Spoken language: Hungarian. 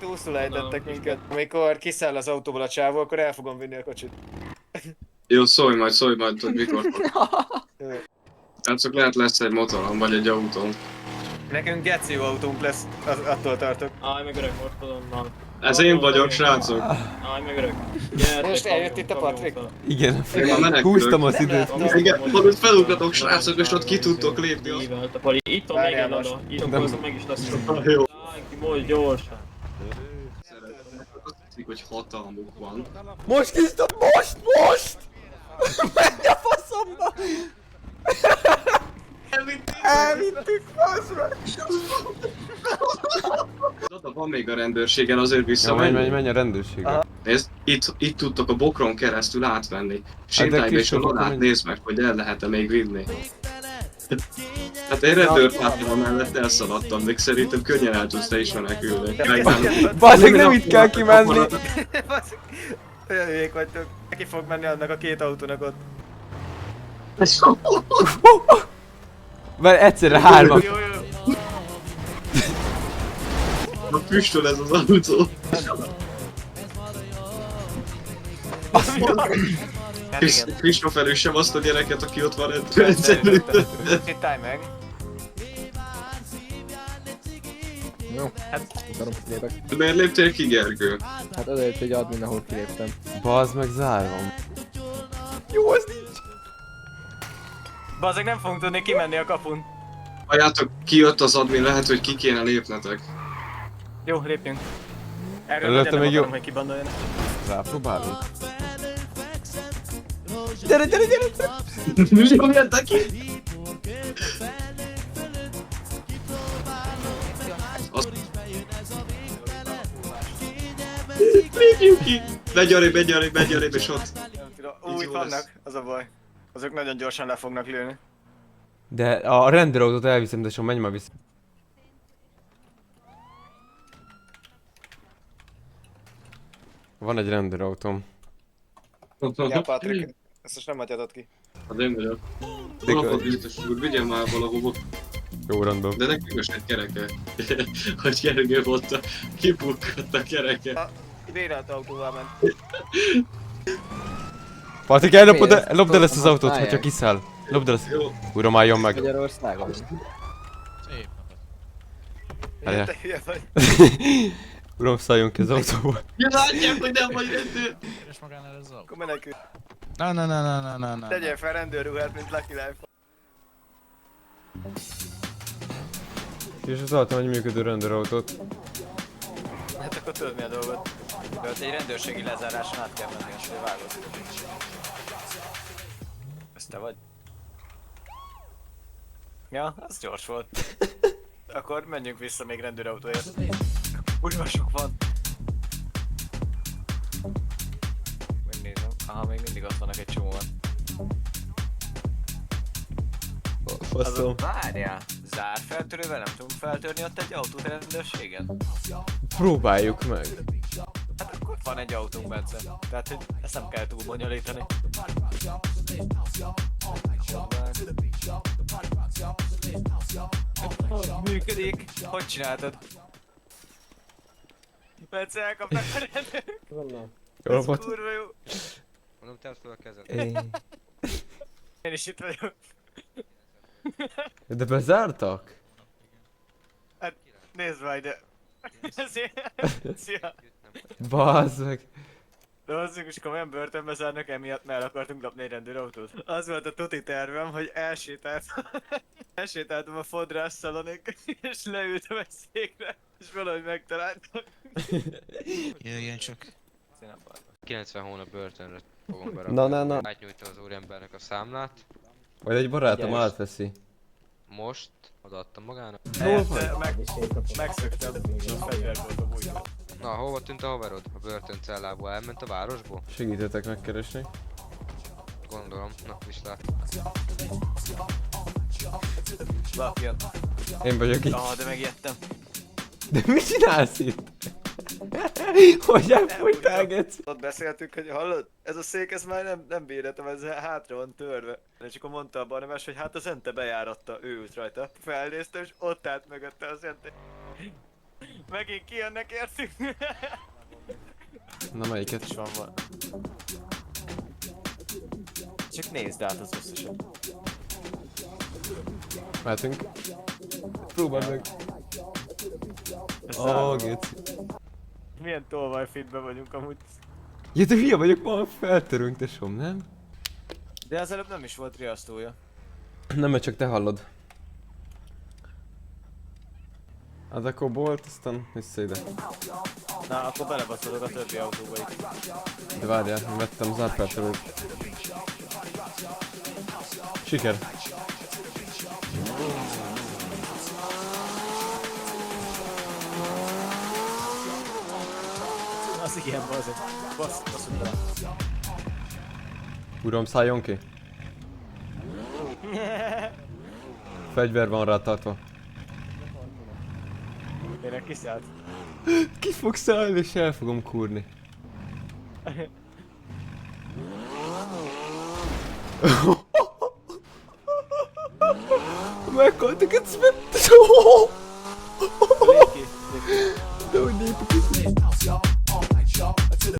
Túlszul ejtettek minket. Amikor kiszáll az autóból a csávó, akkor el fogom vinni a kocsit. Jó, szólj majd, tudod mikor fog. Csak lehet lesz egy motorom, vagy egy autóm. Nekünk geci jó autónk lesz, attól tartok. Állj meg öreg motorommal. Ez én vagyok, srácok. Állj meg öreg. Most eljött itt a Patrik? Igen, Én már menekülök. húztam az időt. Igen, ott felugratok, srácok, és ott ki tudtok lépni. Ívelt a Pali. Itt van még egy oda. Itt akkor meg is lesz. Jó. Állj ki, most gyorsan. Azt hiszik, hogy hatalmuk van. Most Krisztus, most! Menj a faszomba! Elvittük, fasz meg! Oda van még a rendőrségen, azért Ja, visszamenj. menj a rendőrségre. Nézd, itt tudtok a bokron keresztül átvenni. Sétálj be és a Kristóf, lodát akkor nézd meg, hogy el lehet-e még vinni. Hát én rendőrt láttam mellett, elszaladtam, még szerintem könnyen el tudsz te is menekülni. Bazzeg, nem itt kell kimenni! Olyan hülyék vagytok. Ki fog menni annak a két autónak ott. Mert egyszerre hárman. Jó, jó. A füstöl ez az autó. Hát igen. Kristóf sem azt a gyereket, aki ott van rendőr. Itt állj meg. Jó, hát akarom kilépek. Miért léptél ki, Gergő? Hát azért, hogy admin, ahol kiléptem. Bazd meg, zárva. Jó, az nincs! Bazzeg, nem fogunk tudni kimenni a kapun. Halljátok, kijött az admin, lehet, hogy ki kéne lépnetek. Jó, lépjünk. Erről Előtte nagyon még nem jó. akarom, hogy kibandoljanak. Rápróbálunk. Gyere! Jó, jöttek ki! Lépjünk ki! Megy arrébb, és ott. Úgy jó vannak, lesz. az a baj. Azok nagyon gyorsan le fognak lőni. De a rendőrautót elviszem, de csak menj már vissza. Van egy rendőrautóm. Ja, Patrik, ezt most nem hagyhatod ki. Hát én vagyok. De Hol a biztos úr, vigyen már valahova. jó, rendben. De nekünk is egy kereke. Hogy Gergő volt a kipukkadt a kereke. Bérelt autóval ment. Patrik, lopd el ezt az autót, hogyha kiszáll. Lopd el ezt. Jó. Uram, álljon meg. Magyarországon. Várjál. Te hülye vagy. Uram, szálljon ki az autóból. Ja, látják, hogy nem vagy rendőr. És magánál ez az autó. Akkor menekül. Na. Tegyél fel rendőrruhát, mint Lucky Life. És találtam egy működő rendőrautót. Hát akkor tudod mi a dolgot. De ott egy rendőrségi lezáráson át kell menni, és vágod. Ez te vagy? Ja, az gyors volt. Akkor menjünk vissza még rendőrautóért. Kurva sok van. Megnézem. Aha, még mindig ott vannak egy csomóan. Faszom. Várjál! Zárfeltörővel nem tudunk feltörni ott egy autót rendőrségen? Próbáljuk meg. Hát akkor van egy autónk, Bence. Tehát, hogy ezt nem kell túl bonyolítani. Működik. Hogy csináltad? Bence, elkapnak a rendőrök. Jól Ez volt. kurva jó. Mondom, tedd fel a kezed. Én is itt vagyok. De bezártak? Hát nézd meg, de... Szia! Bazd meg. De hozzunk is komolyan börtönbe zárnak emiatt, mert el akartunk lopni egy rendőrautót. Az volt a tuti tervem, hogy elsétáltam a fodrász szalonig, és leültem egy székre, és valahogy megtaláltam. Jöjjön csak. 90 hónap börtönre fogom berakni. Na. Átnyújtom az úriembernek a számlát. Majd egy barátom átveszi. Most odaadtam magának. Megszöktem, a fegyver volt a bújban. Na, hova tűnt a haverod? A börtöncellából elment a városból? Segítetek megkeresni. Gondolom. Na, viszlát. Lapjön. Én vagyok itt. Ah, de megijedtem. De mit csinálsz itt? Hogy elfogytál, geci? Ott beszéltünk, hogy hallod, ez a szék, ez már nem bírhatom, ez hátra van törve. És akkor mondta a Barnabás, hogy hát az Ente bejáratta, ő ült rajta. Felnéztem, és ott állt mögötte az Ente. Megint kijönnek értünk. Na melyiket? Is van van. Csak nézd át az összeset. Mehetünk. Próbáld meg. Ez Ó, szállva. géci. Milyen tolvajfitben vagyunk amúgy. Ja, de hülye vagyok, ma feltörünk, tesóm, nem? De az előbb nem is volt riasztója. Nem, mert csak te hallod. Az akkor bolt, aztán vissza ide. Na, akkor belebaszolok a többi autóba itt. De várjál, én vettem zárpártolót. Siker. Az igen, bazzeg. Basszuk rá. Uram, szálljon ki. Fegyver van rá tartva. Tényleg kiszállt. Ki fog szállni és el fogom kúrni. Meghaltak egy szmet! Lép ki, lép ki. De hogy lépek itt?